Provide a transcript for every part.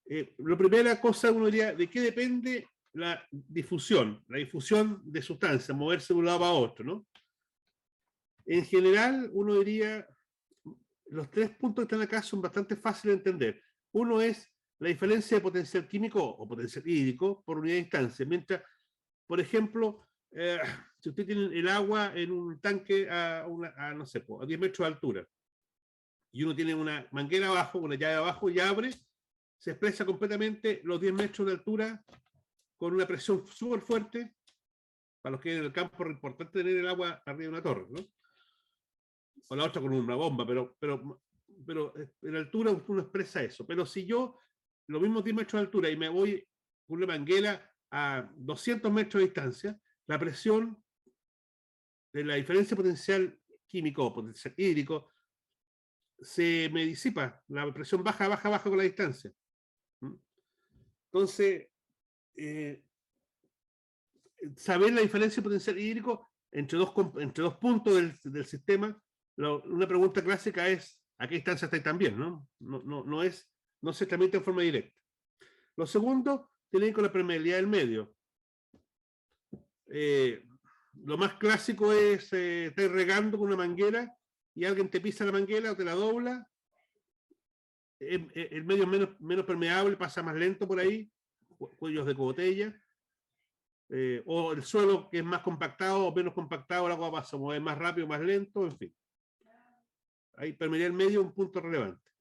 La primera cosa uno diría, ¿de qué depende la difusión? La difusión de sustancias, moverse de un lado a otro, ¿no? En general, uno diría, los tres puntos que están acá son bastante fáciles de entender. Uno es la diferencia de potencial químico o potencial hídrico por unidad de instancia. Mientras, por ejemplo, si usted tiene el agua en un tanque no sé, a 10 metros de altura, y uno tiene una manguera abajo, una llave abajo y abre, se expresa completamente los 10 metros de altura con una presión súper fuerte. Para los que en el campo es importante tener el agua arriba de una torre, ¿no? O la otra con una bomba, pero en altura uno expresa eso. Pero si yo, los mismos 10 metros de altura, y me voy con una manguera a 200 metros de distancia, la presión de la diferencia potencial químico o potencial hídrico se me disipa, la presión baja, baja, baja con la distancia. Entonces, saber la diferencia potencial hídrico entre dos puntos del sistema, una pregunta clásica es, ¿a qué distancia está también? No se transmite en forma directa. Lo segundo tiene que ver con la permeabilidad del medio. Lo más clásico es, estar regando con una manguera y alguien te pisa la manguera o te la dobla, el medio es menos permeable, pasa más lento por ahí, cuellos de botella, o el suelo que es más compactado o menos compactado, el agua pasa a mover más rápido, más lento, en fin. Ahí permeabilidad del medio es un punto relevante.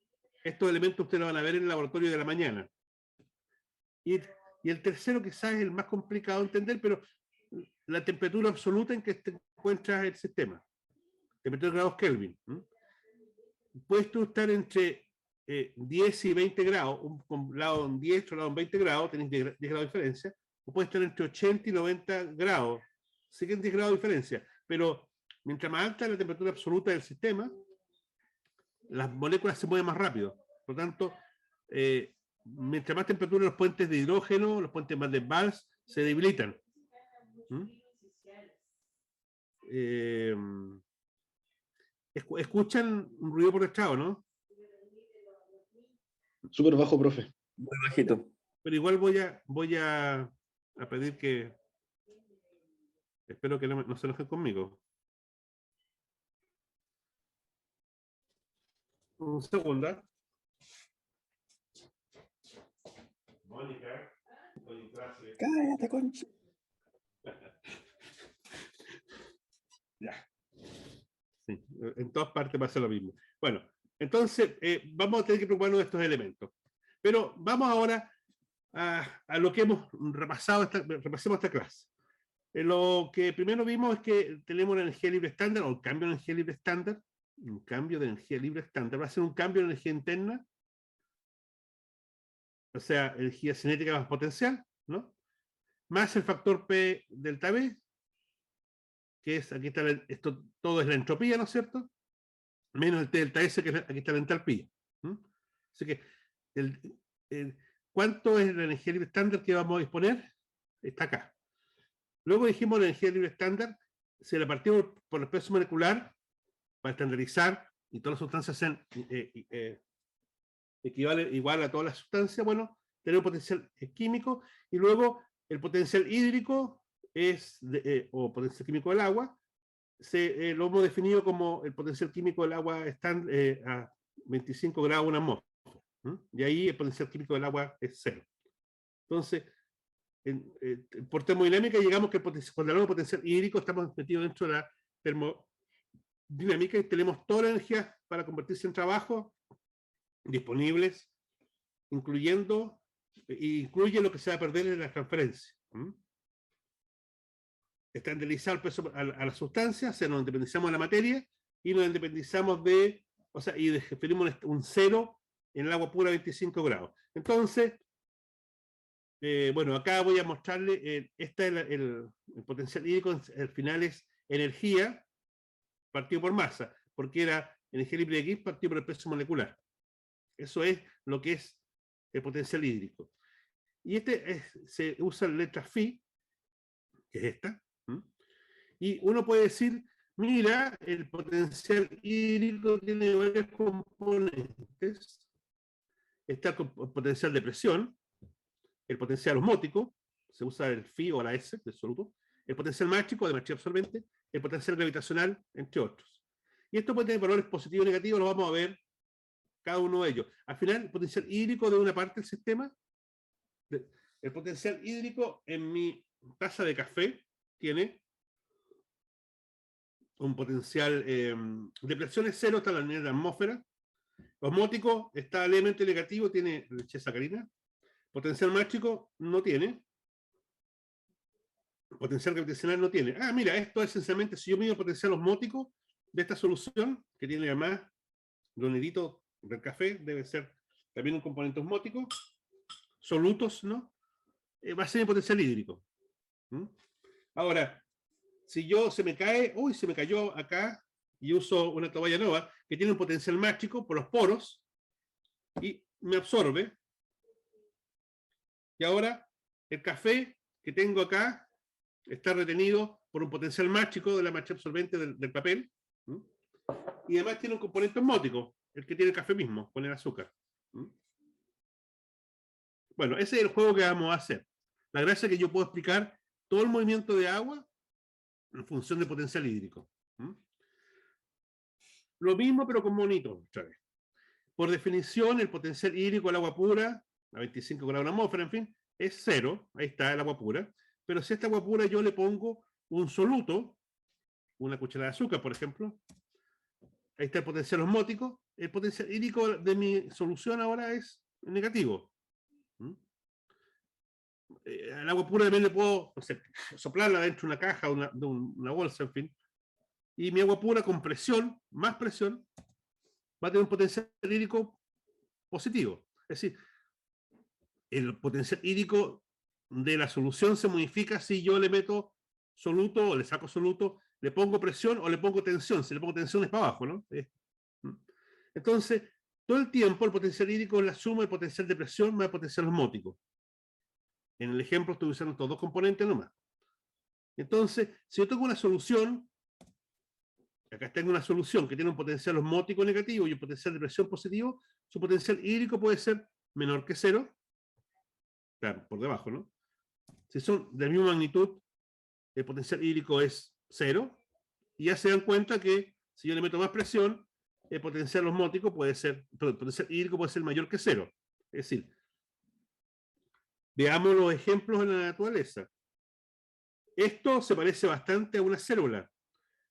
Estos elementos ustedes lo van a ver en el laboratorio de la mañana. Y el tercero quizás es el más complicado de entender, pero la temperatura absoluta en que te encuentras el sistema. Temperatura de grados Kelvin. Puedes tú estar entre 10 y 20 grados, un lado en 10, otro lado en 20 grados, tenéis 10 grados de diferencia, o puede estar entre 80 y 90 grados, sí que en 10 grados de diferencia, pero mientras más alta es la temperatura absoluta del sistema, las moléculas se mueven más rápido. Por lo tanto, mientras más temperatura, los puentes de hidrógeno, los puentes más de Valls, se debilitan. Escuchan un ruido por detrás, ¿no? Súper bajo, profe. Muy bajito. Pero igual voy a pedir que... Espero que no se enojen conmigo. Un segundo. Mónica, estoy en clase. Cállate, concha. Ya. Sí, en todas partes pasa lo mismo. Bueno, entonces vamos a tener que preocuparnos de estos elementos. Pero vamos ahora a lo que hemos repasado, repasemos esta clase. Lo que primero vimos es que tenemos una energía libre estándar, o un cambio de energía libre estándar. Un cambio de energía libre estándar. Va a ser un cambio de energía interna, o sea, energía cinética más potencial, ¿no? Más el factor P delta B, que es, aquí está, esto todo es la entropía, ¿no es cierto? Menos el T delta S, que aquí está la entalpía. Así que, ¿cuánto es la energía libre estándar que vamos a disponer? Está acá. Luego dijimos la energía libre estándar, se la partimos por el peso molecular para estandarizar y todas las sustancias sean igual a todas las sustancias. Bueno, tenemos potencial químico y luego el potencial hídrico o potencial químico del agua, lo hemos definido como el potencial químico del agua están a 25 grados una atmósfera. Y ahí el potencial químico del agua es 0. Entonces, por termodinámica llegamos que cuando hablamos de potencial hídrico estamos metidos dentro de la termodinámica y tenemos toda la energía para convertirse en trabajo disponibles, incluye lo que se va a perder en la transferencia. Estandarizar el peso a la sustancia, o sea, nos independizamos de la materia y nos independizamos y definimos un 0 en el agua pura a 25 grados. Entonces, bueno, acá voy a mostrarle, este es el potencial hídrico, al final es energía partido por masa, porque era energía libre de X partido por el peso molecular. Eso es lo que es el potencial hídrico. Y se usa la letra phi, que es esta, y uno puede decir, mira, el potencial hídrico tiene varios componentes, está el potencial de presión, el potencial osmótico, se usa el phi o la S del soluto, el potencial mágico de matriz absorbente, el potencial gravitacional, entre otros. Y esto puede tener valores positivos y negativos, lo vamos a ver cada uno de ellos. Al final, el potencial hídrico de una parte del sistema, el potencial hídrico en mi taza de café tiene un potencial de presión es cero, está en la nivel de la atmósfera. Osmótico está levemente negativo, tiene leche sacarina. Potencial mágico no tiene. Potencial gravitacional no tiene. Ah, mira, esto es esencialmente, si yo mido el potencial osmótico de esta solución, que tiene además los neritos del café, debe ser también un componente osmótico, solutos, ¿no? Va a ser el potencial hídrico. ¿Mm? Ahora, si yo se me cae, uy, se me cayó acá, y uso una toalla nueva, que tiene un potencial mágico por los poros, y me absorbe, y ahora el café que tengo acá está retenido por un potencial mágico de la matriz absorbente del papel, ¿sí? Y además tiene un componente osmótico, el que tiene el café mismo, con el azúcar. ¿Sí? Bueno, ese es el juego que vamos a hacer. La gracia es que yo puedo explicar todo el movimiento de agua en función del potencial hídrico. ¿Sí? Lo mismo, pero con monito, otra vez. Por definición, el potencial hídrico del agua pura, a 25 grados de atmósfera, en fin, es cero. Ahí está el agua pura. Pero si a esta agua pura yo le pongo un soluto, una cucharada de azúcar, por ejemplo, ahí está el potencial osmótico, el potencial hídrico de mi solución ahora es negativo. El agua pura también le puedo, no sé, soplarla dentro de una caja, de una bolsa, en fin, y mi agua pura con presión, más presión, va a tener un potencial hídrico positivo. Es decir, el potencial hídrico de la solución se modifica si yo le meto soluto o le saco soluto, le pongo presión o le pongo tensión. Si le pongo tensión es para abajo, ¿no? Entonces, todo el tiempo el potencial hídrico es la suma del potencial de presión más el potencial osmótico. En el ejemplo estoy usando estos dos componentes nomás. Entonces, si yo tengo una solución, acá tengo una solución que tiene un potencial osmótico negativo y un potencial de presión positivo, su potencial hídrico puede ser menor que cero, claro, por debajo, ¿no? Si son de la misma magnitud, el potencial hídrico es cero, y ya se dan cuenta que si yo le meto más presión, el potencial osmótico puede ser, el potencial hídrico puede ser mayor que cero. Es decir, veamos los ejemplos en la naturaleza. Esto se parece bastante a una célula,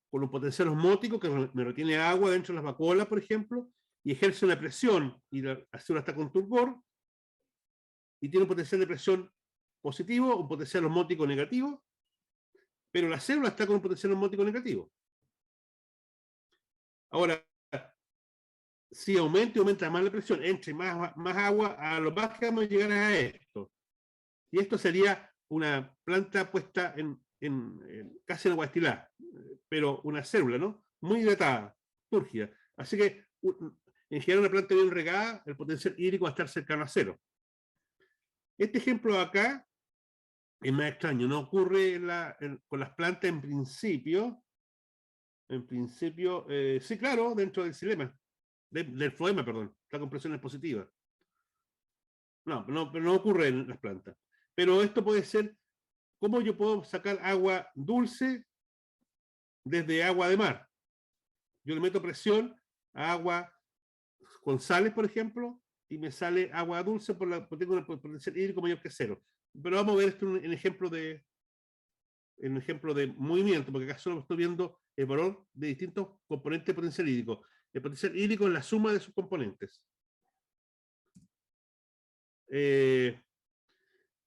con un potencial osmótico que me retiene agua dentro de las vacuolas, por ejemplo, y ejerce una presión, y la célula está con turgor, y tiene un potencial de presión positivo, un potencial osmótico negativo, pero la célula está con un potencial osmótico negativo. Ahora, si aumenta más la presión, entre más agua, a lo más que vamos a llegar a esto. Y esto sería una planta puesta casi en agua destilada, pero una célula, ¿no? Muy hidratada, túrgida. Así que, en general, una planta bien regada, el potencial hídrico va a estar cercano a cero. Este ejemplo de acá es más extraño, no ocurre con las plantas en principio. En principio, sí, claro, dentro del xilema, del floema, perdón, está con presiones positivas. Pero no ocurre en las plantas. Pero esto puede ser, ¿cómo yo puedo sacar agua dulce desde agua de mar? Yo le meto presión a agua con sales, por ejemplo, y me sale agua dulce porque tengo un potencial hídrico mayor que cero. Pero vamos a ver esto en ejemplo de movimiento, porque acá solo estoy viendo el valor de distintos componentes de potencial hídrico. El potencial hídrico es la suma de sus componentes.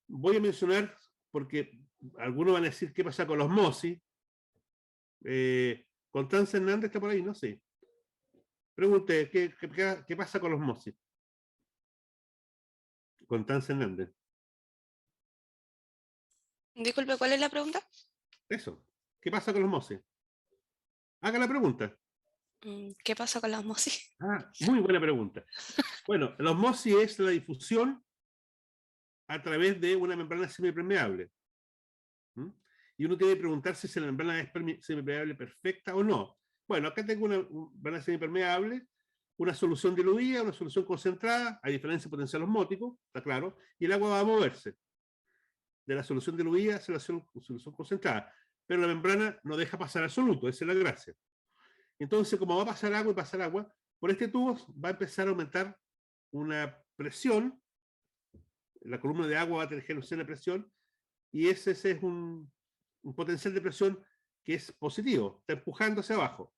Voy a mencionar, porque algunos van a decir qué pasa con los osmosis. Constanza Hernández está por ahí, no sé. Pregunte, ¿qué pasa con los osmosis? Constanza Hernández. Disculpe, ¿cuál es la pregunta? Eso. ¿Qué pasa con los osmosis? Haga la pregunta. ¿Qué pasa con la osmosis? Muy buena pregunta. Bueno, la osmosis es la difusión a través de una membrana semipermeable. Y uno tiene que preguntarse si la membrana es semipermeable perfecta o no. Bueno, acá tengo una membrana semipermeable una solución diluida, una solución concentrada, a diferencia de potencial osmótico, está claro, y el agua va a moverse de la solución diluida hacia la solución concentrada. Pero la membrana no deja pasar al soluto, esa es la gracia. Entonces, como va a pasar agua y pasar agua, por este tubo va a empezar a aumentar una presión, la columna de agua va a tener generación de presión, y ese es un potencial de presión que es positivo, está empujando hacia abajo.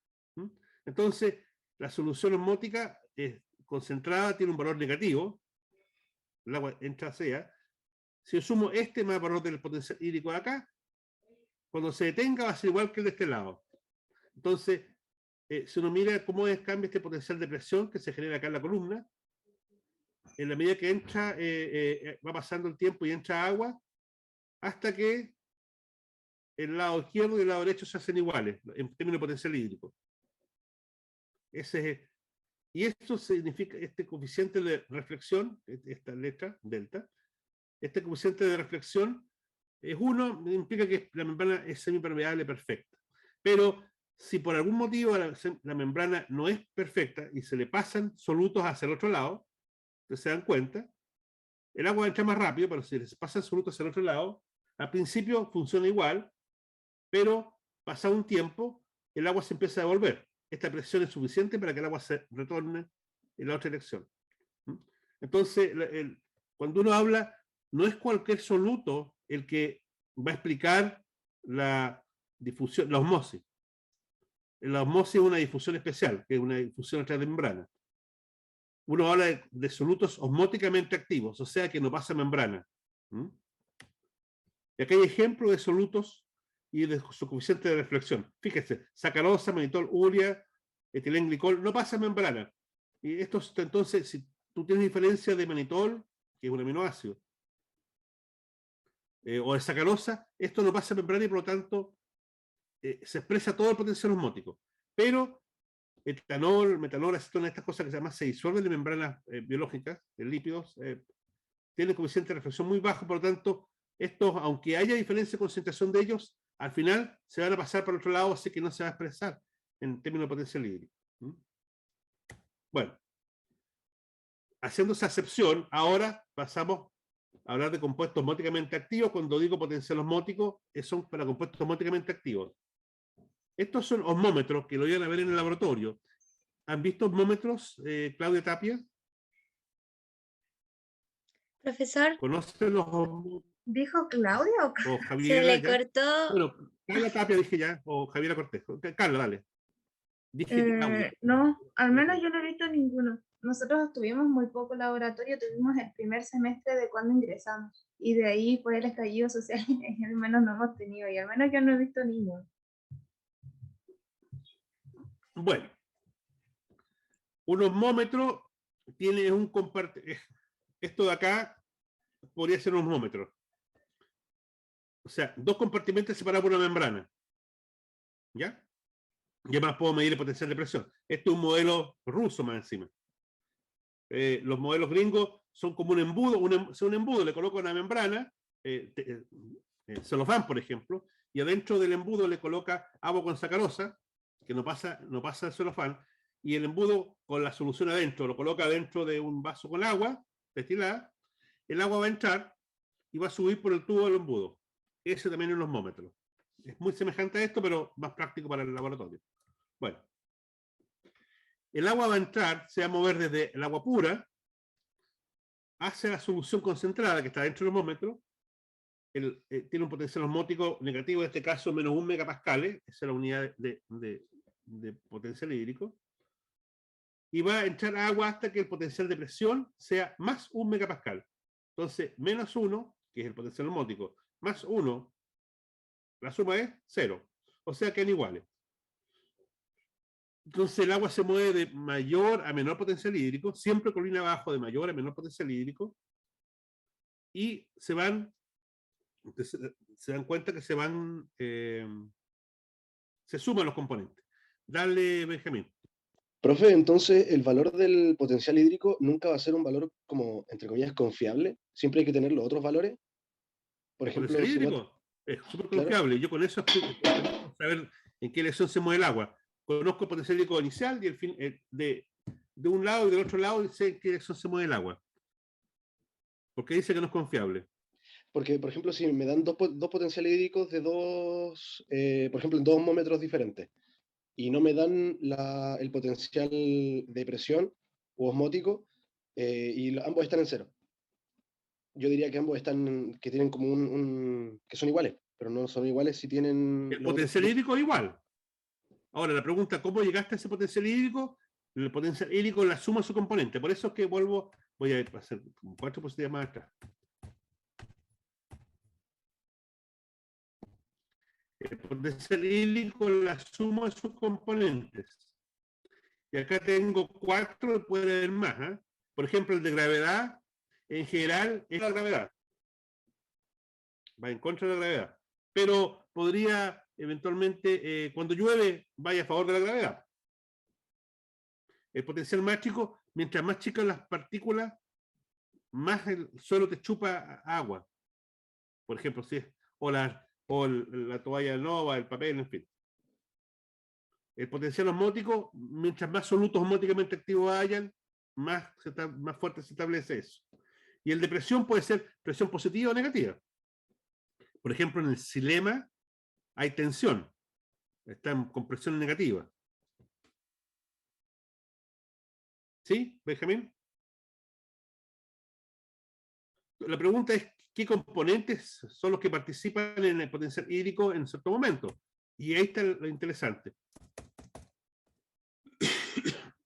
Entonces, la solución osmótica concentrada tiene un valor negativo, el agua entra hacia. Si yo sumo este más valor del potencial hídrico de acá, cuando se detenga va a ser igual que el de este lado. Entonces, si uno mira cómo cambia este potencial de presión que se genera acá en la columna, en la medida que entra, va pasando el tiempo y entra agua, hasta que el lado izquierdo y el lado derecho se hacen iguales, en términos de potencial hídrico. Y esto significa, este coeficiente de reflexión, esta letra, delta, este coeficiente de reflexión es 1, implica que la membrana es semipermeable perfecta. Pero si por algún motivo la membrana no es perfecta y se le pasan solutos hacia el otro lado, ustedes se dan cuenta, el agua entra más rápido, pero si les pasan solutos hacia el otro lado, al principio funciona igual, pero pasado un tiempo, el agua se empieza a devolver. Esta presión es suficiente para que el agua se retorne en la otra dirección. Entonces, cuando uno habla, no es cualquier soluto el que va a explicar la difusión, la osmosis. La osmosis es una difusión especial, que es una difusión a través de membrana. Uno habla de solutos osmóticamente activos, o sea que no pasa membrana. Y acá hay ejemplos de solutos y de su coeficiente de reflexión. Fíjese, sacarosa, manitol, urea, etilenglicol, no pasa membrana. Y esto, entonces, si tú tienes diferencia de manitol, que es un aminoácido, o de sacarosa, esto no pasa membrana y por lo tanto se expresa todo el potencial osmótico. Pero etanol, metanol, acetona, estas cosas que además se disuelven de membranas biológicas, de lípidos, tienen coeficiente de reflexión muy bajo, por lo tanto, estos, aunque haya diferencia de concentración de ellos, al final se van a pasar por el otro lado, así que no se va a expresar en términos de potencial hídrico. Bueno, haciendo esa acepción, ahora pasamos a hablar de compuestos osmóticamente activos. Cuando digo potencial osmótico, son para compuestos osmóticamente activos. Estos son osmómetros que lo iban a ver en el laboratorio. ¿Han visto osmómetros, Claudia Tapia? Profesor, ¿Conocen los osmómetros? ¿Dijo Claudia o O se Javiera, le ya. cortó. Bueno, Carla Tapia dije ya, o Javiera Cortés. Carla, dale. Dije Claudia. no, al menos yo no he visto ninguno. Nosotros tuvimos muy poco laboratorio, tuvimos el primer semestre de cuando ingresamos. Y de ahí fue el estallido social y al menos no hemos tenido. Y al menos yo no he visto ninguno. Bueno, un osmómetro tiene un esto de acá podría ser un osmómetro. O sea, dos compartimentos separados por una membrana. ¿Ya? Y además puedo medir el potencial de presión. Este es un modelo ruso más encima. Los modelos gringos son como un embudo, un embudo, le coloco una membrana, celofán, por ejemplo, y adentro del embudo le coloca agua con sacarosa, que no pasa el celofán, y el embudo con la solución adentro, lo coloca dentro de un vaso con agua, destilada, el agua va a entrar y va a subir por el tubo del embudo. Ese también es un osmómetro. Es muy semejante a esto, pero más práctico para el laboratorio. Bueno, el agua va a entrar, se va a mover desde el agua pura hacia la solución concentrada que está dentro del osmómetro. Tiene un potencial osmótico negativo, en este caso menos 1 megapascales, esa es la unidad de potencial hídrico, y va a entrar agua hasta que el potencial de presión sea más 1 megapascal. Entonces, menos 1, que es el potencial osmótico, más 1, la suma es 0. O sea que son iguales. Entonces el agua se mueve de mayor a menor potencial hídrico, siempre colina abajo de mayor a menor potencial hídrico, y se dan cuenta que se suman los componentes. Dale, Benjamín. Profe, entonces el valor del potencial hídrico nunca va a ser un valor como, entre comillas, confiable. Siempre hay que tener los otros valores. Por ejemplo, Potencial hídrico es súper confiable. Claro. Yo con eso saber en qué elección se mueve el agua. Conozco el potencial hídrico inicial y el fin de de un lado y del otro lado y sé en qué dirección se mueve el agua. Porque dice que no es confiable. Porque, por ejemplo, si me dan dos potenciales hídricos de por ejemplo, en 2 ohmómetros diferentes, y no me dan el potencial de presión o osmótico, y ambos están en cero. Yo diría que ambos que tienen como que son iguales, pero no son iguales si tienen... El potencial hídrico es igual. Ahora, la pregunta, ¿cómo llegaste a ese potencial hídrico? El potencial hídrico es la suma de su componente. Por eso es que voy a hacer 4 diapositivas más atrás. El potencial hídrico es la suma de sus componentes. Y acá tengo 4, puede haber más. ¿Eh? Por ejemplo, el de gravedad, en general, es la gravedad. Va en contra de la gravedad. Pero podría, eventualmente, cuando llueve, vaya a favor de la gravedad. El potencial más chico, mientras más chicas las partículas, más el suelo te chupa agua. Por ejemplo, si es, o la toalla nova, el papel, en fin. El potencial osmótico, mientras más solutos osmóticamente activos hayan, más fuerte se establece eso. Y el de presión puede ser presión positiva o negativa. Por ejemplo, en el xilema hay tensión. Está con presión negativa. ¿Sí, Benjamín? La pregunta es, ¿qué componentes son los que participan en el potencial hídrico en cierto momento? Y ahí está lo interesante.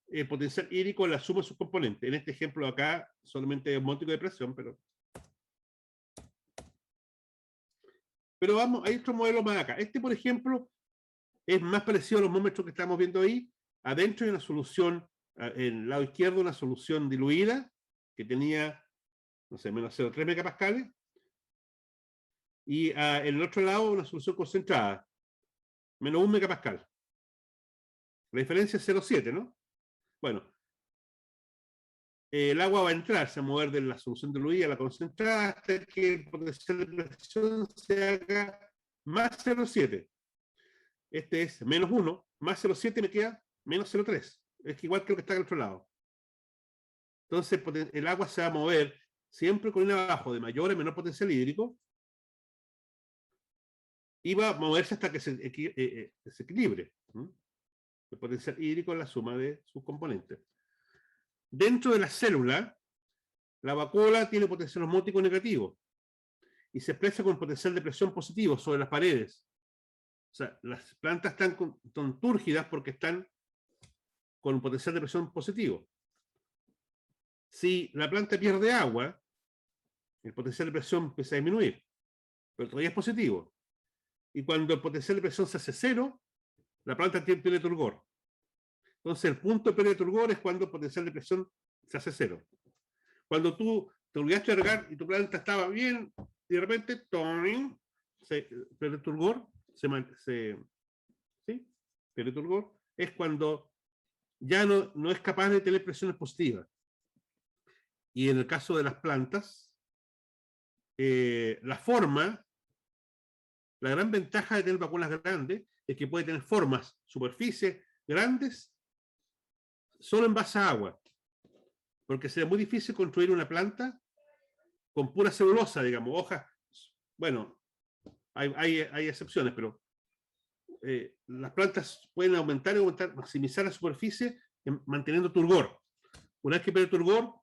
El potencial hídrico la suma de sus componentes. En este ejemplo acá, solamente osmótico de presión, pero vamos, hay otro modelo más acá. Este, por ejemplo, es más parecido a los osmómetros que estamos viendo ahí. Adentro hay una solución, en el lado izquierdo, una solución diluida, que tenía, no sé, menos 0,3 megapascales. Y en el otro lado, una solución concentrada, menos 1 megapascal. La diferencia es 0,7, ¿no? Bueno, el agua va a entrar, se va a mover de la solución diluida a la concentrada hasta que el potencial de presión se haga más 0,7. Este es menos 1, más 0,7 me queda menos 0,3. Es igual que lo que está al otro lado. Entonces el agua se va a mover siempre con un abajo de mayor a menor potencial hídrico y va a moverse hasta que se equilibre. El potencial hídrico es la suma de sus componentes. Dentro de la célula, la vacuola tiene potencial osmótico negativo y se expresa con potencial de presión positivo sobre las paredes. O sea, las plantas están túrgidas porque están con un potencial de presión positivo. Si la planta pierde agua, el potencial de presión empieza a disminuir, pero todavía es positivo. Y cuando el potencial de presión se hace cero, la planta pierde turgor. Entonces el punto de pérdida de turgor es cuando el potencial de presión se hace cero. Cuando tú te olvidaste de regar y tu planta estaba bien, y de repente, se pierde turgor, ¿sí? Pierde turgor, es cuando ya no es capaz de tener presiones positivas. Y en el caso de las plantas, la forma, la gran ventaja de tener vacuolas grandes es que puede tener formas, superficies grandes, solo en base a agua. Porque sería muy difícil construir una planta con pura celulosa, digamos, hojas. Bueno, hay excepciones, pero las plantas pueden aumentar, maximizar la superficie manteniendo turgor. Una vez que pierde turgor,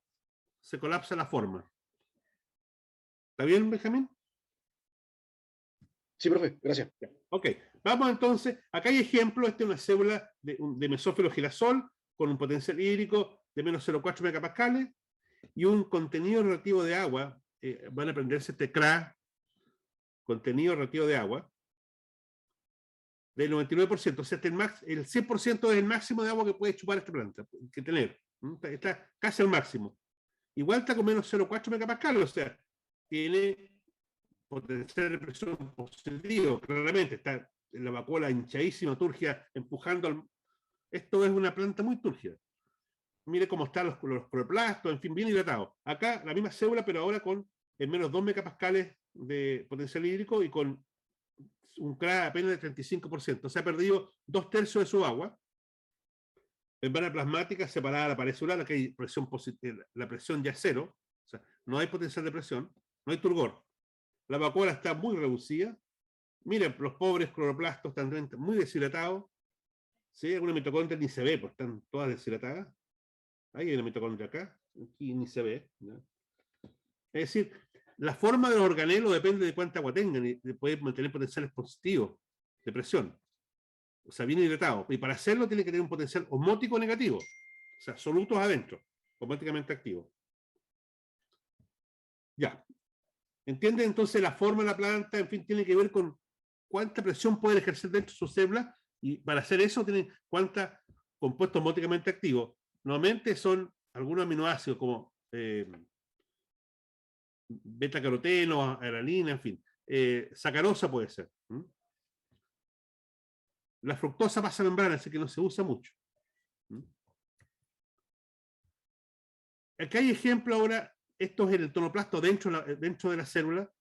se colapsa la forma. ¿Está bien, Benjamín? Sí, profe, gracias. Ok, vamos entonces. Acá hay ejemplo. Esta es una célula de mesófilo girasol con un potencial hídrico de menos 0,4 megapascales y un contenido relativo de agua. Van a aprenderse este CRA, contenido relativo de agua, del 99%. O sea, el 100% es el máximo de agua que puede chupar esta planta, que tener. Está casi al máximo. Igual está con menos 0,4 megapascales, o sea, tiene potencial de presión positivo, claramente. Está en la vacuola hinchadísima, turgia, empujando. Esto es una planta muy turgida. Mire cómo están los cloroplastos, en fin, bien hidratado. Acá la misma célula, pero ahora con menos 2 megapascales de potencial hídrico y con un CRA apenas de 35%. Se ha perdido 2/3 de su agua. Membrana plasmática separada de la pared celular, aquí hay presión positiva, la presión ya es cero, o sea, no hay potencial de presión, no hay turgor. La vacuola está muy reducida. Miren, los pobres cloroplastos están muy deshidratados. ¿Sí? Alguna mitocondria ni se ve, pues están todas deshidratadas. Ahí hay una mitocondria acá, aquí ni se ve. ¿no? Es decir, la forma de los organelos depende de cuánta agua tengan y de poder mantener potenciales positivos de presión. O sea, bien hidratado. Y para hacerlo tiene que tener un potencial osmótico negativo. O sea, solutos adentro, osmóticamente activos. Ya. ¿Entienden? Entonces la forma de la planta, en fin, tiene que ver con cuánta presión puede ejercer dentro de sus células y para hacer eso tienen cuántos compuestos osmóticamente activos. Normalmente son algunos aminoácidos como beta-caroteno, alanina, en fin. Sacarosa puede ser. La fructosa pasa membrana, así que no se usa mucho. Aquí hay ejemplo ahora, esto es el tonoplasto dentro de la célula,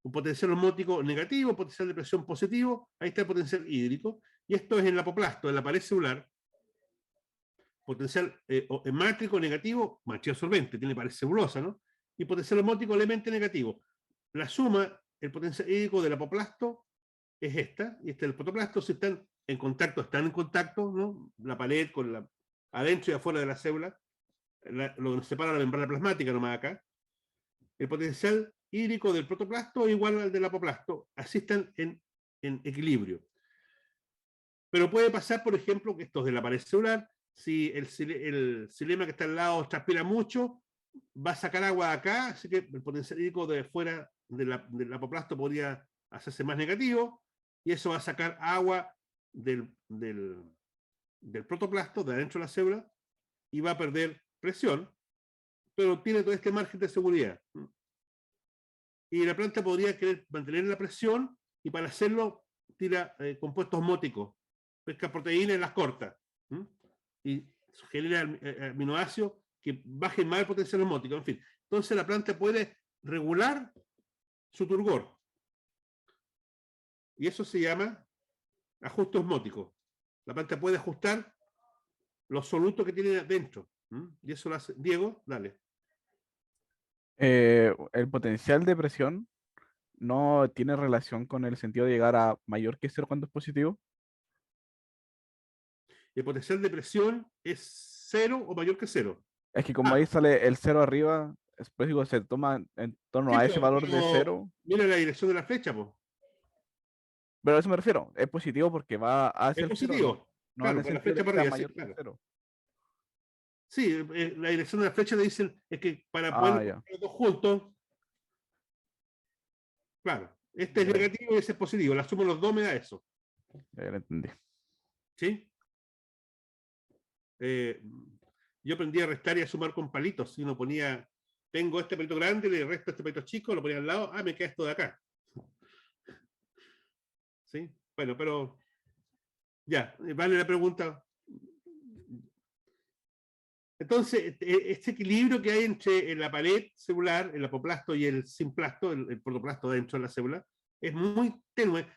un potencial osmótico negativo, potencial de presión positivo, ahí está el potencial hídrico, y esto es en el apoplasto, en la pared celular, potencial hemático negativo, mancha absorbente, tiene pared celulosa, ¿no? Y potencial osmótico levemente negativo. La suma, el potencial hídrico del apoplasto es esta, y este es el protoplasto, si están en contacto, ¿no? La pared con la adentro y afuera de la célula, lo que nos separa la membrana plasmática nomás acá. El potencial hídrico del protoplasto es igual al del apoplasto, así están en equilibrio. Pero puede pasar, por ejemplo, que estos de la pared celular, si el xilema que está al lado transpira mucho, va a sacar agua de acá, así que el potencial hídrico de fuera del apoplasto podría hacerse más negativo, y eso va a sacar agua del protoplasto, de adentro de la célula, y va a perder presión, pero tiene todo este margen de seguridad. Y la planta podría querer mantener la presión, y para hacerlo tira compuestos osmóticos, pesca proteínas y las corta. Y genera aminoácidos que bajen más el potencial osmótico. En fin, entonces la planta puede regular su turgor. Y eso se llama ajuste osmótico. La planta puede ajustar los solutos que tiene dentro. Y eso lo hace. Diego, dale. El potencial de presión no tiene relación con el sentido de llegar a mayor que cero cuando es positivo. El potencial de presión es 0 o mayor que 0. Es que como ahí sale el cero arriba, después digo, se toma en torno a ese valor de cero. Mira la dirección de la flecha, pues. Pero a eso me refiero, es positivo porque va hacia Es el cero, positivo. no Claro, en el con la sentido de flecha que para sea arriba, sí, mayor que claro. cero. Sí, la dirección de la flecha te dicen es que para Ah, poder ya. poner los dos juntos, claro, este es Ya, negativo y ese es positivo. La suma de los dos me da eso. ya lo entendí. ¿Sí? Yo aprendí a restar y a sumar con palitos. Si uno ponía, tengo este palito grande, le resto este palito chico, lo ponía al lado, me queda esto de acá. ¿Sí? Bueno, pero ya, vale la pregunta. Entonces, este equilibrio que hay entre la pared celular, el apoplasto y el simplasto, el protoplasto dentro de la célula, es muy tenue.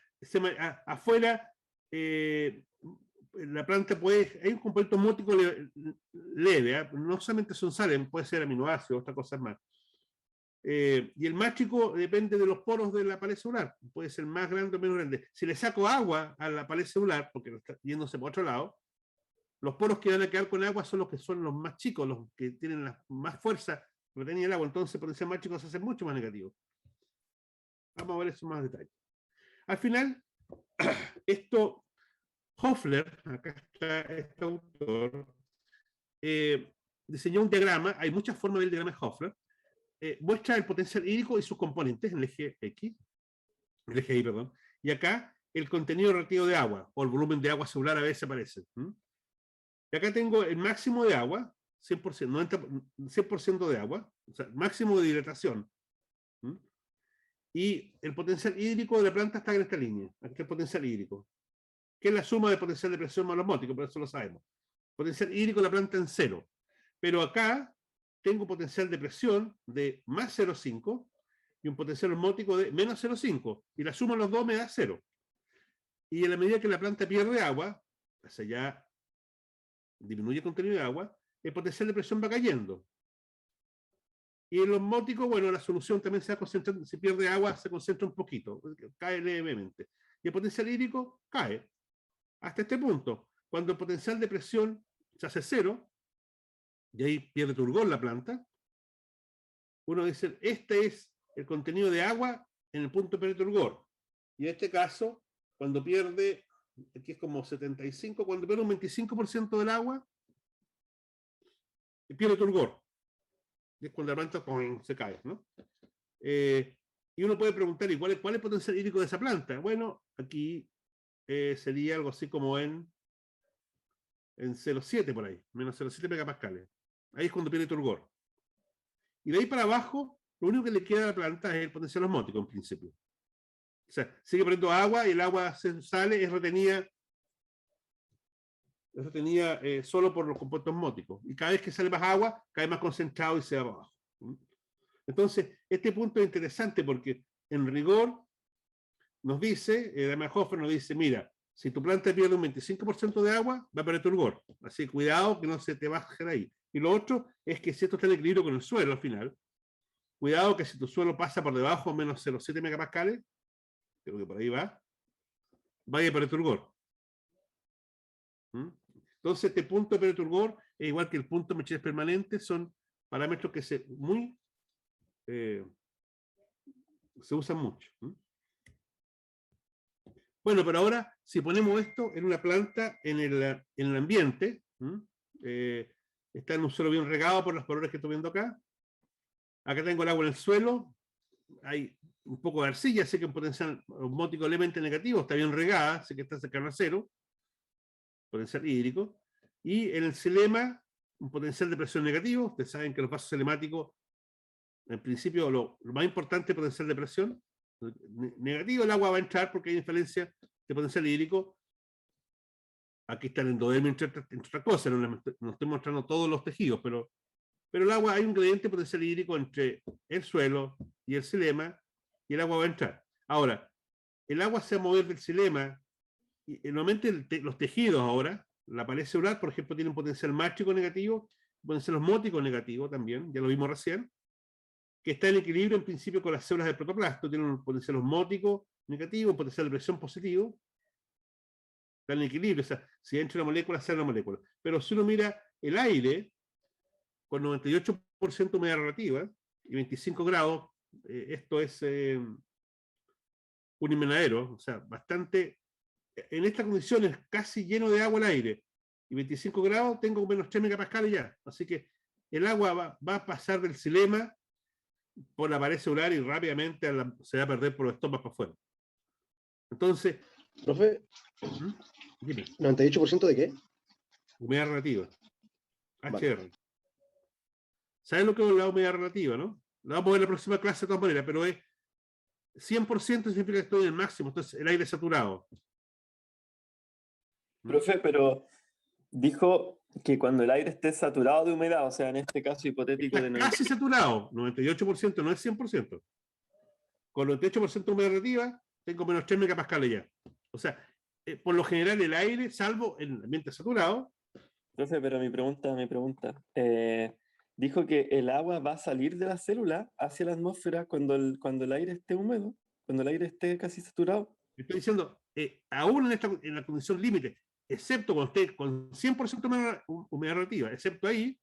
Afuera, la planta puede, hay un compuesto osmótico leve, no solamente son sales, puede ser aminoácidos, otras cosas más. Y el más chico depende de los poros de la pared celular, puede ser más grande o menos grande. Si le saco agua a la pared celular, porque no está yéndose por otro lado, los poros que van a quedar con agua son los más chicos, los que tienen la más fuerza que retener el agua, entonces el potencial más chico se hace mucho más negativo. Vamos a ver eso más detalle. Al final, esto, Hoffler, acá está este autor, diseñó un diagrama, hay muchas formas del diagrama de Hoffler, muestra el potencial hídrico y sus componentes en el eje X, el eje Y, perdón, y acá el contenido relativo de agua, o el volumen de agua celular a veces aparece. Y acá tengo el máximo de agua, 100%, 100% de agua, o sea, máximo de hidratación. Y el potencial hídrico de la planta está en esta línea. Aquí está el potencial hídrico, que es la suma de potencial de presión más osmótico, pero eso lo sabemos. Potencial hídrico de la planta en 0. Pero acá tengo potencial de presión de más 0,5 y un potencial osmótico de menos 0,5. Y la suma de los dos me da 0. Y en la medida que la planta pierde agua, hacia allá disminuye el contenido de agua, el potencial de presión va cayendo. Y en los móticos, bueno, la solución también se va concentrando, si pierde agua, se concentra un poquito, cae levemente. Y el potencial hídrico cae hasta este punto. Cuando el potencial de presión se hace cero, y ahí pierde turgor la planta, uno dice, este es el contenido de agua en el punto de turgor. Y en este caso, cuando pierde, aquí es como 75, cuando pierde un 25% del agua, pierde turgor. Y es cuando la planta se cae, ¿no? Y uno puede preguntar, ¿y cuál es el potencial hídrico de esa planta? Bueno, aquí sería algo así como en 0,7 por ahí, menos 0,7 megapascales. Ahí es cuando pierde turgor. Y de ahí para abajo, lo único que le queda a la planta es el potencial osmótico, en principio. O sea, sigue poniendo agua y el agua se sale, es retenida solo por los compuestos osmóticos. Y cada vez que sale más agua, cae más concentrado y se va para abajo. Entonces, este punto es interesante porque, en rigor, nos dice, Daimler-Hofer nos dice, mira, si tu planta pierde un 25% de agua, va a perder turgor. Así, cuidado que no se te baje ahí. Y lo otro es que si esto está en equilibrio con el suelo al final, cuidado que si tu suelo pasa por debajo de menos 0,7 megapascales, creo que por ahí vaya a perder turgor. Entonces, este punto de perder turgor es igual que el punto de Michelet permanente, son parámetros que se usan mucho. Bueno, pero ahora, si ponemos esto en una planta en el ambiente, está en un suelo bien regado por los colores que estoy viendo acá. Acá tengo el agua en el suelo, hay un poco de arcilla, así que un potencial osmótico levemente negativo, está bien regada, así que está cercano a cero, potencial hídrico. Y en el xilema, un potencial de presión negativo. Ustedes saben que los vasos cilemáticos, en principio, lo más importante es potencial de presión negativo. El agua va a entrar porque hay diferencia de potencial hídrico. Aquí está el endodermio, entre otras cosas, no estoy mostrando todos los tejidos, pero el agua, hay un gradiente potencial hídrico entre el suelo y el xilema, y el agua va a entrar. Ahora, el agua se va a mover del xilema, y normalmente los tejidos ahora, la pared celular, por ejemplo, tiene un potencial mátrico negativo, un potencial osmótico negativo también, ya lo vimos recién, que está en equilibrio en principio con las células del protoplasto, tiene un potencial osmótico negativo, un potencial de presión positivo, está en equilibrio, o sea, si entra una molécula, sale una molécula. Pero si uno mira el aire, con 98% humedad relativa y 25 grados, esto es un invernadero, o sea, bastante, en estas condiciones casi lleno de agua el aire, y 25 grados tengo menos 3 megapascales ya, así que el agua va a pasar del xilema por la pared celular y rápidamente se va a perder por los estomas para afuera. Entonces, Profe, dime, ¿98% de qué? humedad relativa, HR. Vale. ¿Sabes lo que es la humedad relativa, no? La vamos a ver en la próxima clase de todas maneras, pero es 100% significa que estoy en el máximo, entonces el aire saturado. Profe, pero dijo que cuando el aire esté saturado de humedad, o sea, en este caso hipotético de Está casi saturado, 98%, no es 100%. Con 98% de humedad relativa, tengo menos 3 megapascales ya. O sea, por lo general el aire, salvo en el ambiente saturado. Profe, pero mi pregunta, dijo que el agua va a salir de la célula hacia la atmósfera cuando el aire esté húmedo, cuando el aire esté casi saturado. Estoy diciendo, aún en la condición límite, excepto cuando esté con 100% humedad relativa, excepto ahí,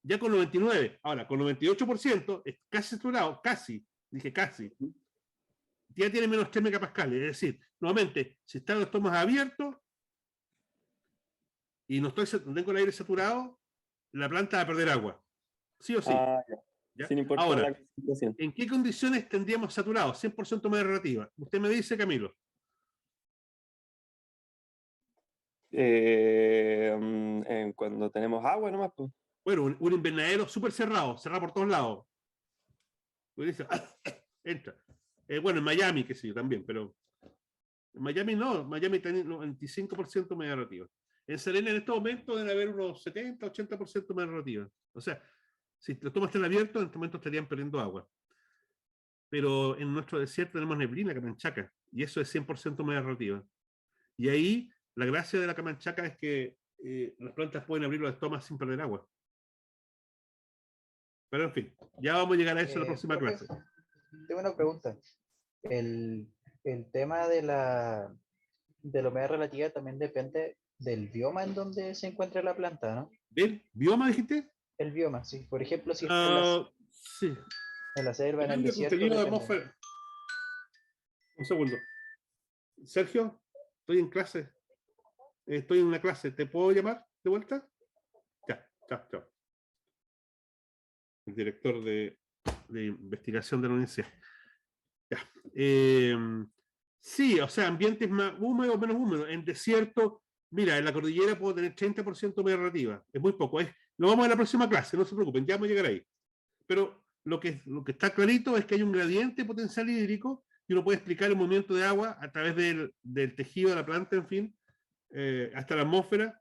ya con 99%, ahora con 98% es casi saturado, casi, dije casi, ya tiene menos 3 megapascales, es decir, nuevamente, si están los tomos abiertos y no tengo el aire saturado, la planta va a perder agua, sí o sí. ¿Ya? Sin importar ahora, la concentración. ¿en qué condiciones tendríamos saturado? 100% humedad relativa. Usted me dice, Camilo. Cuando tenemos agua nomás, pues. Bueno, un invernadero súper cerrado por todos lados. Dice, entra. Bueno, en Miami, qué sé yo, también, pero en Miami no, Miami tiene 95% humedad relativa. En Serena en estos momentos deben haber unos 70, 80% humedad relativa. O sea, si los tomas están abiertos, en este momento estarían perdiendo agua. Pero en nuestro desierto tenemos neblina, Camanchaca, y eso es 100% humedad relativa. Y ahí, la gracia de la Camanchaca es que las plantas pueden abrir los estomas sin perder agua. Pero en fin, ya vamos a llegar a eso en la próxima Profe, clase. tengo una pregunta. El tema de la humedad relativa también depende del bioma en donde se encuentra la planta, ¿no? ¿Bien? ¿Bioma dijiste? El bioma, sí. Por ejemplo, si está Sí. en la selva, en el Depende del desierto, contenido de depende. atmósfera. Un segundo. Sergio, estoy en clase. Estoy en una clase. ¿Te puedo llamar de vuelta? Ya, chao, chao. El director de investigación de la universidad. Ya. Sí, o sea, ambientes más húmedos o menos húmedos. En desierto, mira, en la cordillera puedo tener 30% de humedad relativa. Es muy poco. Lo vamos a ver en la próxima clase, no se preocupen, ya vamos a llegar ahí. Pero lo que está clarito es que hay un gradiente potencial hídrico y uno puede explicar el movimiento de agua a través del tejido de la planta, en fin, hasta la atmósfera,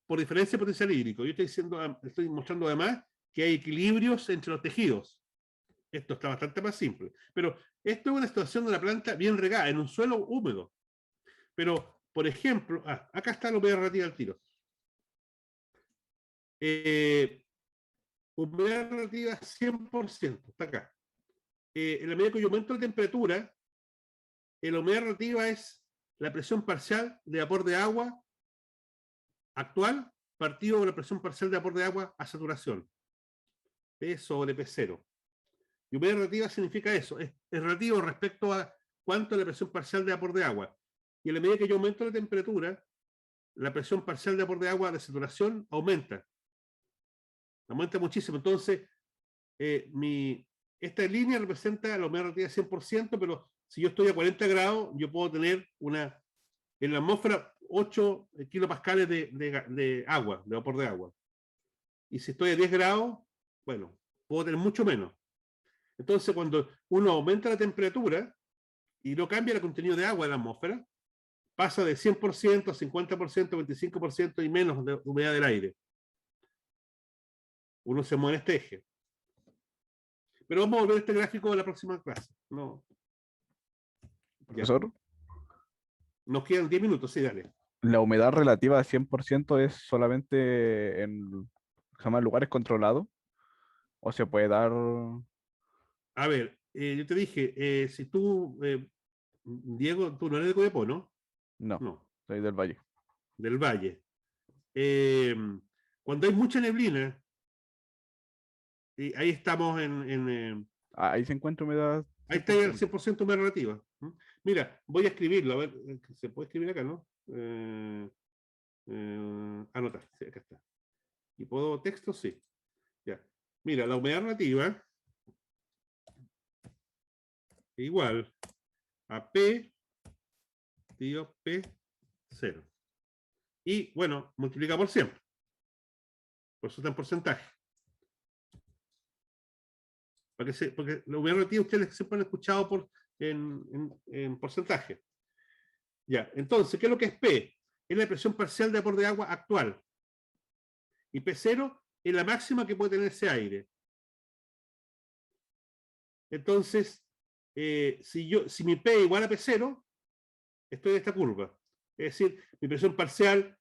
por diferencia de potencial hídrico. Yo estoy mostrando además que hay equilibrios entre los tejidos. Esto está bastante más simple. Pero esto es una situación de la planta bien regada, en un suelo húmedo. Pero, por ejemplo, acá está la humedad relativa al tiro. Humedad relativa 100%, está acá. En la medida que yo aumento la temperatura, la humedad relativa es la presión parcial de vapor de agua actual partido por la presión parcial de vapor de agua a saturación. P sobre P0. Y humedad relativa significa eso, es relativo respecto a cuánto es la presión parcial de vapor de agua. Y a la medida que yo aumento la temperatura, la presión parcial de vapor de agua de saturación aumenta. Aumenta muchísimo. Entonces, esta línea representa la humedad relativa 100%, pero si yo estoy a 40 grados, yo puedo tener en la atmósfera 8 kilopascales de agua, de vapor de agua. Y si estoy a 10 grados, bueno, puedo tener mucho menos. Entonces, cuando uno aumenta la temperatura y no cambia el contenido de agua en la atmósfera, pasa de 100% a 50%, 25% y menos de humedad del aire. Uno se mueve en este eje. Pero vamos a volver a este gráfico en la próxima clase. No. Profesor, Nos quedan 10 minutos, sí, dale. la humedad relativa a 100% es solamente en lugares controlados, o se puede dar. A ver, yo te dije, si tú, Diego, tú no eres de Copiapó, ¿no? No, No, soy del Valle. del Valle. Cuando hay mucha neblina, y ahí estamos Ahí se encuentra humedad. ahí está el 100%. 100% humedad relativa. Mira, voy a escribirlo, a ver, se puede escribir acá, ¿no? Anotar, sí, acá está. ¿Y puedo texto? Sí. Ya. Mira, la humedad relativa igual a P, digo P0. Y, bueno, multiplica por 100. Por eso está en porcentaje. Porque la humedad relativa ustedes siempre han escuchado en porcentaje. Ya, entonces, ¿qué es lo que es P? Es la presión parcial de vapor de agua actual. Y P0 es la máxima que puede tener ese aire. Entonces, si mi P igual a P0, estoy en esta curva. Es decir, mi presión parcial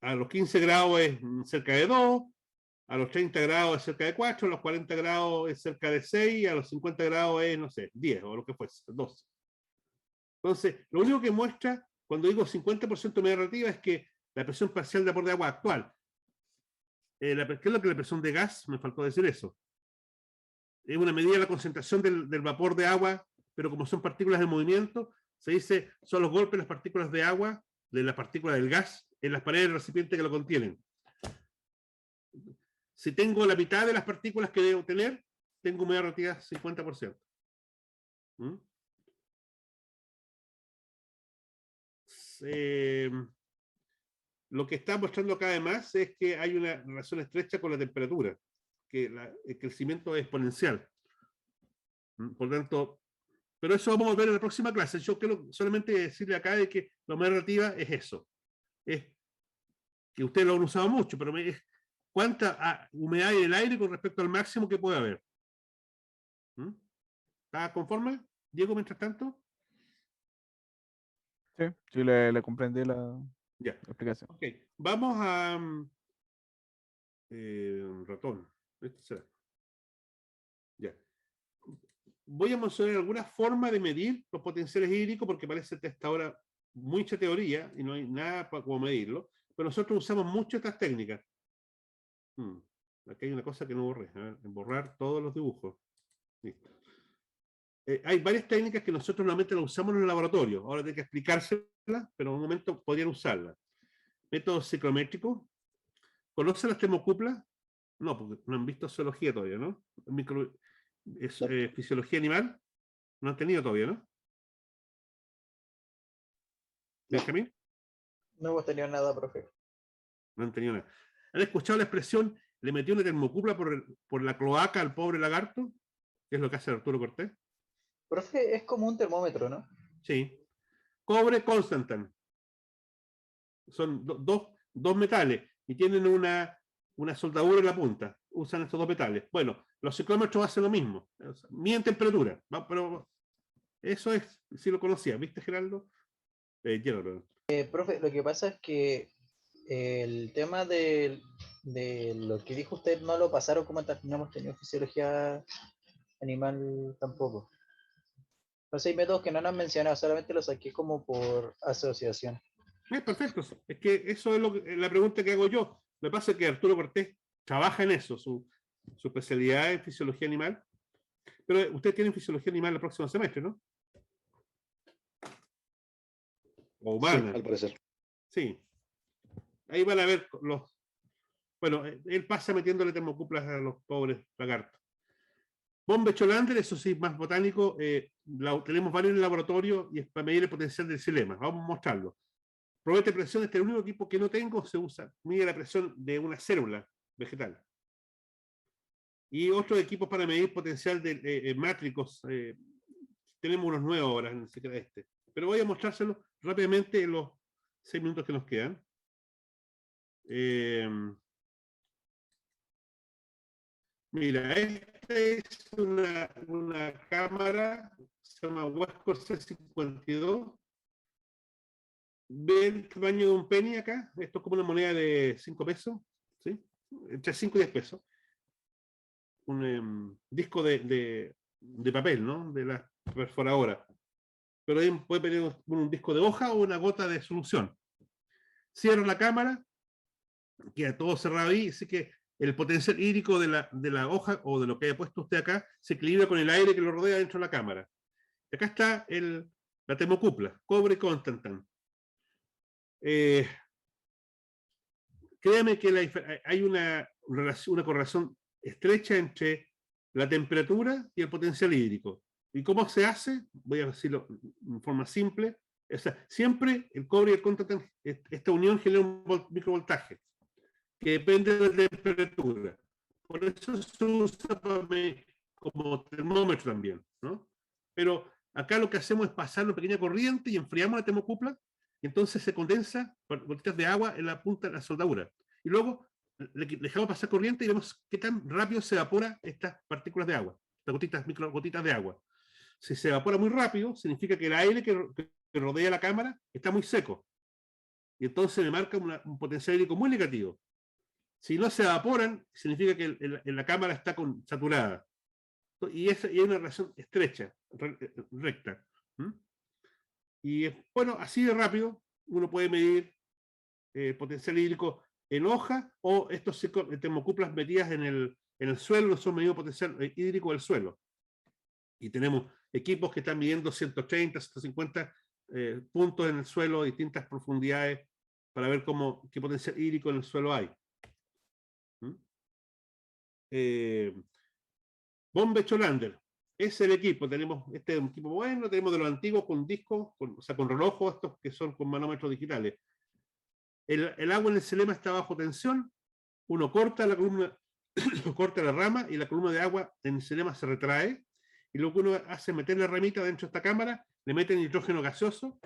a los 15 grados es cerca de 2, a los 30 grados es cerca de 4, a los 40 grados es cerca de 6, a los 50 grados es, no sé, 10 o lo que fuese, 12. Entonces, lo único que muestra, cuando digo 50% de humedad relativa, es que la presión parcial de vapor de agua actual, ¿qué es lo que la presión de gas? Me faltó decir eso. Es una medida de la concentración del vapor de agua, pero como son partículas en movimiento, se dice, son los golpes de las partículas de agua, de las partículas del gas, en las paredes del recipiente que lo contienen. Si tengo la mitad de las partículas que debo tener, tengo humedad relativa 50%. Lo que está mostrando acá además es que hay una relación estrecha con la temperatura, que el crecimiento es exponencial. Por tanto, pero eso vamos a ver en la próxima clase. Yo quiero solamente decirle acá de que la humedad relativa es eso. Es que ustedes lo han usado mucho, pero es cuánta humedad hay en el aire con respecto al máximo que puede haber. ¿Está conforme, Diego, mientras tanto? Sí, sí, le comprendí la Ya. explicación. Ok. Vamos a ratón. Este será. Ya. Voy a mencionar alguna forma de medir los potenciales hídricos porque parece que hasta ahora mucha teoría y no hay nada para cómo medirlo, pero nosotros usamos mucho estas técnicas. Aquí hay una cosa que no borré. A ver, borrar todos los dibujos. Listo. Hay varias técnicas que nosotros normalmente las usamos en el laboratorio. Ahora hay que explicárselas, pero en un momento podrían usarlas. Método ciclométrico. ¿Conocen las termocuplas? No, porque no han visto zoología todavía, ¿no? Fisiología animal. No han tenido todavía, ¿no? ¿Benjamín? No hemos tenido nada, profe. No han tenido nada. ¿Han escuchado la expresión le metió una termocupla por la cloaca al pobre lagarto? ¿Qué es lo que hace Arturo Cortés? Profe, es como un termómetro, ¿no? Sí. Cobre Constantan. Son dos metales y tienen una soldadura en la punta. Usan estos dos metales. Bueno, los ciclómetros hacen lo mismo. Miden temperatura. Pero eso es, si lo conocía, ¿viste, Geraldo? Geraldo. Profe, lo que pasa es que el tema de lo que dijo usted no lo pasaron como no hemos tenido fisiología animal tampoco. Entonces hay métodos que no nos han mencionado, solamente los saqué como por asociación. Perfecto. Es que eso es la pregunta que hago yo. Lo que pasa es que Arturo Cortés trabaja en eso, su especialidad es fisiología animal. Pero usted tiene fisiología animal el próximo semestre, ¿no? O humana. Sí, al parecer. Sí. Ahí van a ver los... Bueno, él pasa metiéndole termocuplas a los pobres lagartos. Bombe-Cholander, eso sí, más botánico, tenemos varios en el laboratorio y es para medir el potencial del xilema. Vamos a mostrarlo. Probete de presión, este es el único equipo que no tengo, se usa, mide la presión de una célula vegetal. Y otros equipos para medir potencial de mátricos, tenemos unos nuevos ahora, en este. Pero voy a mostrárselo rápidamente en los 6 minutos que nos quedan. Mira, esta es una cámara, se llama Wasco C52. ¿Ve el tamaño de un penny acá? Esto es como una moneda de 5 pesos, ¿sí? Entre 5 y 10 pesos. Un disco de papel, ¿no? De la perforadora. Pero ahí puede pedir un disco de hoja o una gota de solución. Cierro la cámara, queda todo cerrado ahí, así que el potencial hídrico de la hoja o de lo que haya puesto usted acá se equilibra con el aire que lo rodea dentro de la cámara. Y acá está la termocupla, cobre Constantan. Créame que hay una correlación estrecha entre la temperatura y el potencial hídrico. ¿Y cómo se hace? Voy a decirlo en forma simple. O sea, siempre el cobre y el Constantan, esta unión genera un microvoltaje que depende de la temperatura. Por eso se usa como termómetro también, ¿no? Pero acá lo que hacemos es pasar una pequeña corriente y enfriamos la termocupla y entonces se condensa gotitas de agua en la punta de la soldadura. Y luego le dejamos pasar corriente y vemos qué tan rápido se evapora estas partículas de agua, estas micro gotitas de agua. Si se evapora muy rápido, significa que el aire que rodea la cámara está muy seco. Y entonces me marca un potencial hídrico muy negativo. Si no se evaporan, significa que la cámara está saturada. Y hay una relación estrecha, recta. Y bueno, así de rápido uno puede medir potencial hídrico en hoja o estos termocuplas metidas en el suelo, son medidos potencial hídrico del suelo. Y tenemos equipos que están midiendo 130, 150 puntos en el suelo, distintas profundidades, para ver qué potencial hídrico en el suelo hay. Bombe-Cholander es el equipo. Tenemos este un equipo bueno, tenemos de los antiguos con discos, o sea, con relojos, estos que son con manómetros digitales. El agua en el xilema está bajo tensión, uno corta la columna, corta la rama y la columna de agua en el xilema se retrae, y lo que uno hace es meter la ramita dentro de esta cámara, le mete nitrógeno gaseoso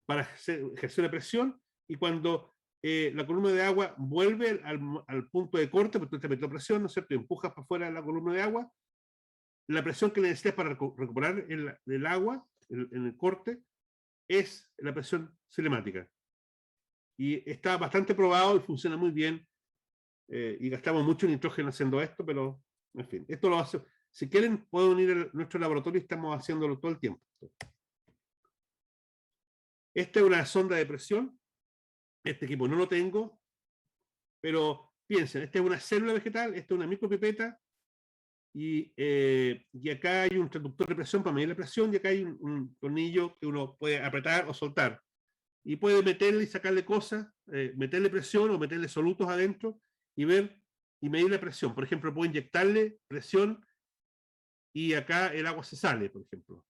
para ejercer una presión, y cuando la columna de agua vuelve al punto de corte, porque usted metió presión, ¿no es cierto? Y empujas para afuera la columna de agua, la presión que necesitas para recuperar el agua en el corte es la presión cinemática. Y está bastante probado y funciona muy bien. Y gastamos mucho nitrógeno haciendo esto, pero en fin, esto lo hace. Si quieren, pueden ir a nuestro laboratorio y estamos haciéndolo todo el tiempo. Esta es una sonda de presión. Este equipo no lo tengo, pero piensen, esta es una célula vegetal, esta es una micropipeta, y acá hay un reductor de presión para medir la presión, y acá hay un tornillo que uno puede apretar o soltar. Y puede meterle y sacarle cosas, meterle presión o meterle solutos adentro y ver y medir la presión. Por ejemplo, puedo inyectarle presión y acá el agua se sale, por ejemplo.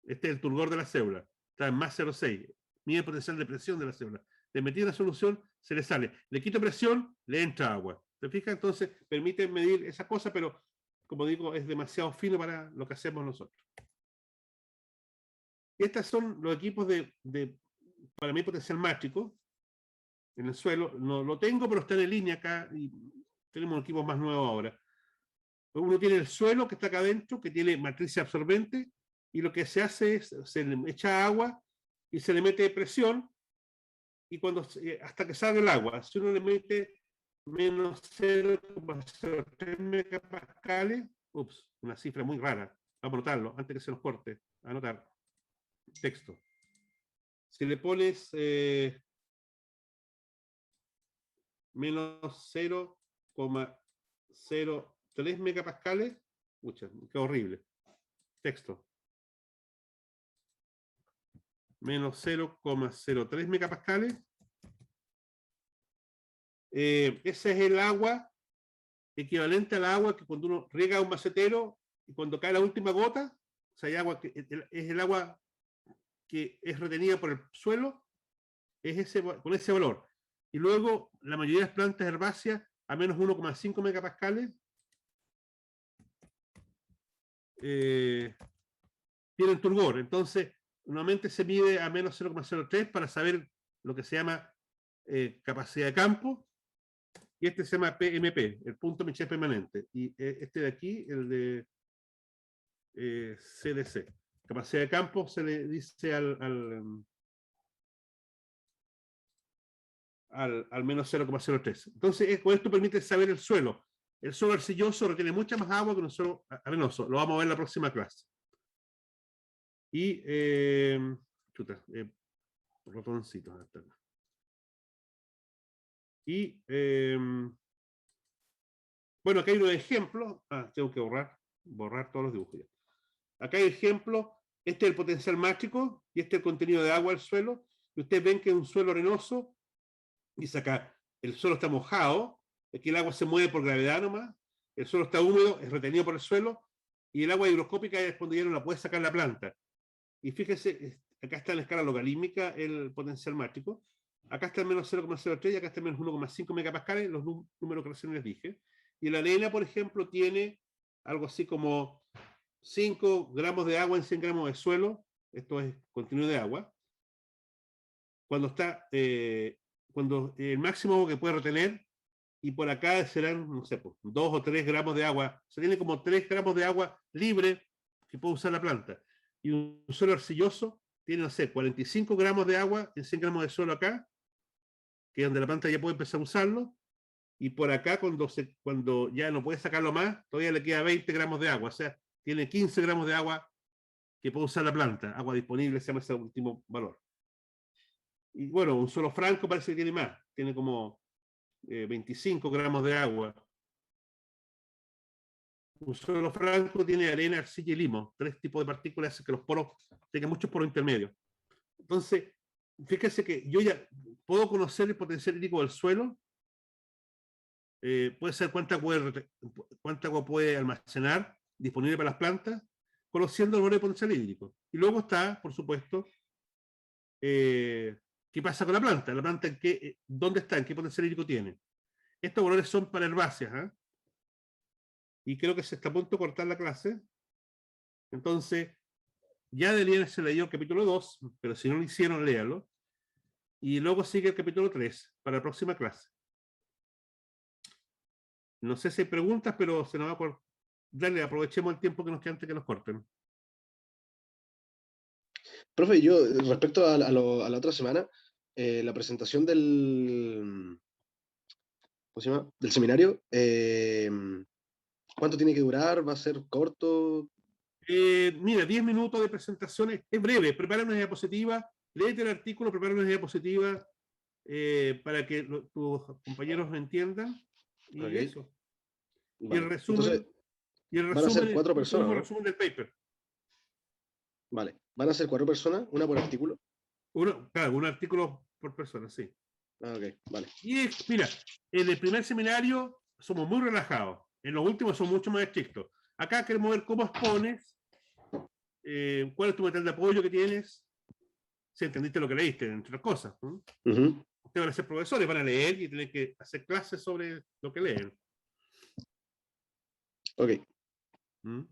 Este es el turgor de la célula. Está en más 0,6. Mide el potencial de presión de la célula. Le metí una solución, se le sale. Le quito presión, le entra agua. ¿Te fijas? Entonces, permite medir esa cosa, pero, como digo, es demasiado fino para lo que hacemos nosotros. Estos son los equipos para mí, potencial mátrico en el suelo. No lo tengo, pero está en línea acá y tenemos equipos más nuevos ahora. Uno tiene el suelo que está acá adentro, que tiene matriz absorbente, y lo que se hace es, se le echa agua y se le mete presión, y hasta que salga el agua, si uno le mete menos 0,03 megapascales, una cifra muy rara, vamos a anotarlo antes que se nos corte, anotar texto. Si le pones menos 0,03 megapascales, qué horrible. Texto. Menos 0,03 megapascales. Ese es el agua equivalente al agua que cuando uno riega un macetero y cuando cae la última gota, o sea, hay agua es el agua que es retenida por el suelo, con ese valor. Y luego la mayoría de las plantas herbáceas a menos 1,5 megapascales tienen turgor. Entonces, normalmente se mide a menos 0,03 para saber lo que se llama capacidad de campo, y este se llama PMP, el punto Michel permanente, y este de aquí, el de CDC. Capacidad de campo se le dice al menos 0,03. Entonces, con esto permite saber el suelo. El suelo arcilloso retiene mucha más agua que un suelo arenoso. Lo vamos a ver en la próxima clase. Y, botoncitos. Y, bueno, acá hay unos ejemplos. Tengo que borrar todos los dibujos ya. Acá hay ejemplos. Este es el potencial mátrico y este es el contenido de agua del suelo. Y ustedes ven que es un suelo arenoso. Dice acá, el suelo está mojado, aquí el agua se mueve por gravedad nomás, el suelo está húmedo, es retenido por el suelo, y el agua higroscópica es cuando ya no la puede sacar la planta. Y fíjense, acá está en la escala logarítmica el potencial mátrico, acá está el menos 0,03 y acá está el menos 1,5 megapascales, los números que recién les dije. Y la arena, por ejemplo, tiene algo así como 5 gramos de agua en 100 gramos de suelo, esto es contenido de agua. Cuando está... cuando el máximo que puede retener, y por acá serán, no sé, 2 o 3 gramos de agua. Se tiene como 3 gramos de agua libre que puede usar la planta. Y un suelo arcilloso tiene, no sé, 45 gramos de agua en 100 gramos de suelo acá, que es donde la planta ya puede empezar a usarlo. Y por acá, cuando ya no puede sacarlo más, todavía le queda 20 gramos de agua. O sea, tiene 15 gramos de agua que puede usar la planta. Agua disponible se llama ese último valor. Y bueno, un suelo franco parece que tiene más, tiene como 25 gramos de agua. Un suelo franco tiene arena, arcilla y limo, 3 tipos de partículas que los poros tengan muchos poros intermedios. Entonces, fíjense que yo ya puedo conocer el potencial hídrico del suelo, puede ser cuánta agua puede almacenar disponible para las plantas, conociendo el valor de potencial hídrico. Y luego está, por supuesto, ¿qué pasa con la planta? ¿La planta dónde está? ¿En qué potencial hídrico tiene? Estos valores son para herbáceas. Y creo que se está a punto de cortar la clase. Entonces, ya deberían se leyó el capítulo 2, pero si no lo hicieron, léalo. Y luego sigue el capítulo 3 para la próxima clase. No sé si hay preguntas, pero se nos va a darle, aprovechemos el tiempo que nos queda antes que nos corten. Profe, yo respecto a la otra semana, la presentación ¿cómo se llama? Del seminario, ¿cuánto tiene que durar? ¿Va a ser corto? Mira, 10 minutos de presentaciones, es breve, prepara una diapositiva, léete el artículo, prepara una diapositiva para que tus compañeros entiendan, y Ok. eso. Y Vale. el resumen, Entonces, y el van a ser resumen, 4 un personas, ¿no? resumen del paper. Vale. ¿Van a ser 4 personas? ¿Una por artículo? Claro, un artículo por persona, sí. Ah, ok, vale. Y mira, en el primer seminario somos muy relajados, en los últimos son mucho más estrictos. Acá queremos ver cómo expones, cuál es tu material de apoyo que tienes, si entendiste lo que leíste, entre otras cosas. ¿No? Ujú. Ustedes van a ser profesores, van a leer y tienen que hacer clases sobre lo que leen. Ok. ¿Mm?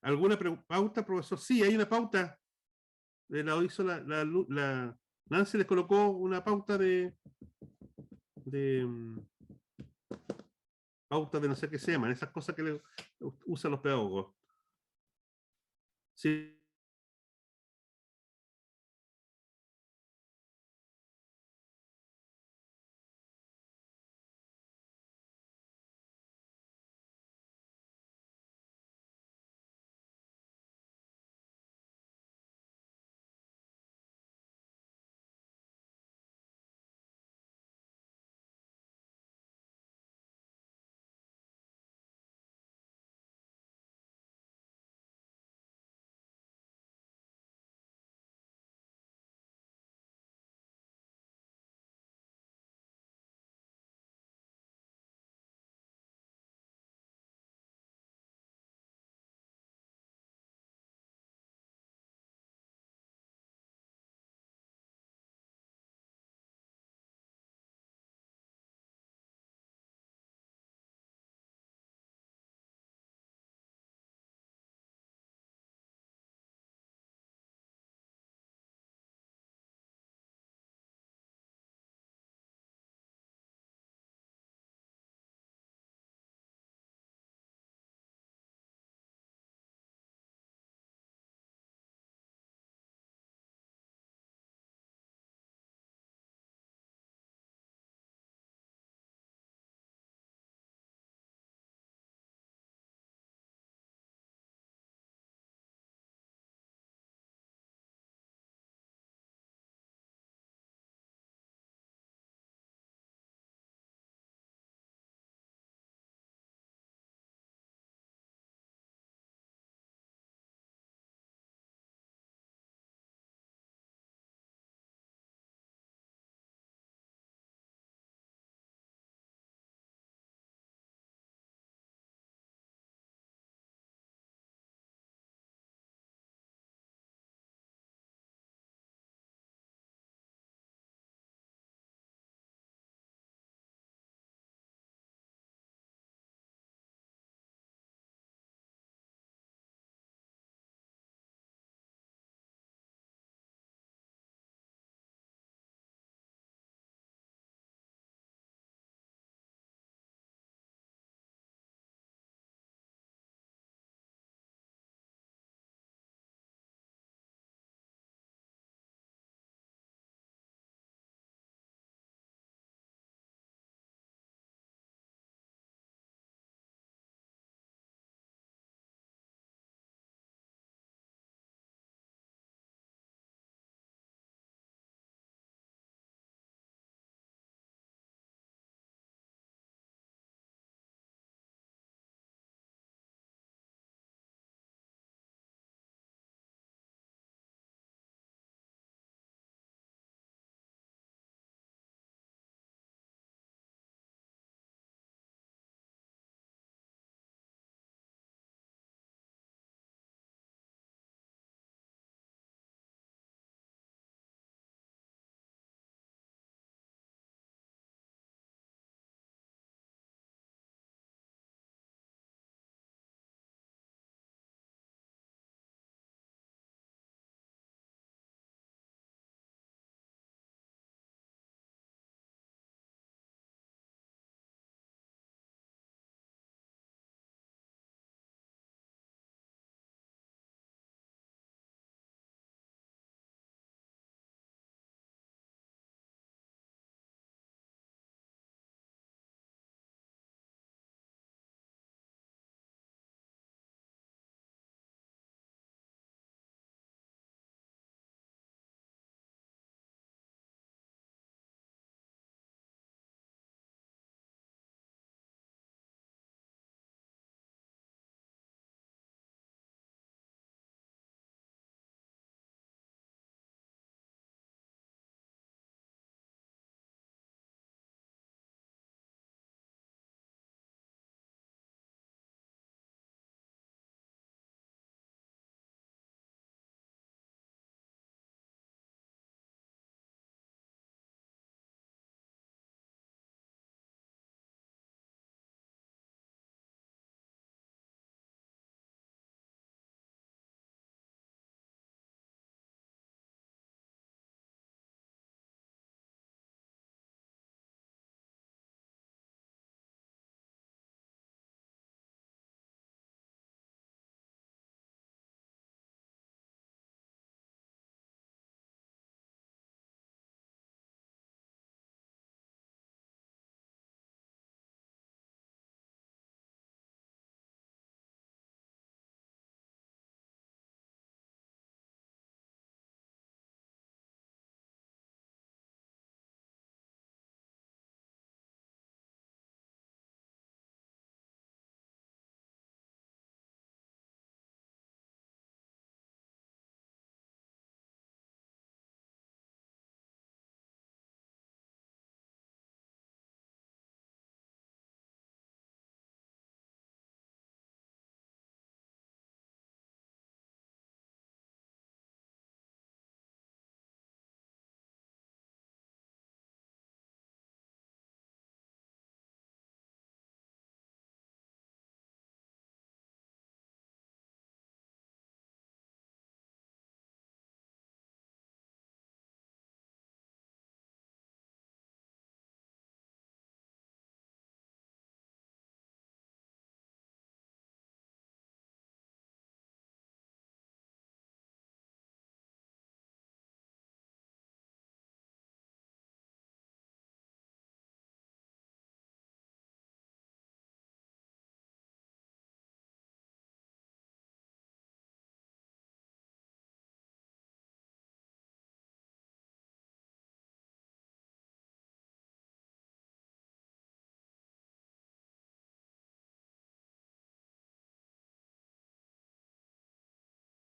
¿Alguna pauta, profesor? Sí, hay una pauta. La hizo Nancy les colocó una pauta de pauta de no sé qué se llaman, esas cosas que usan los pedagogos. Sí,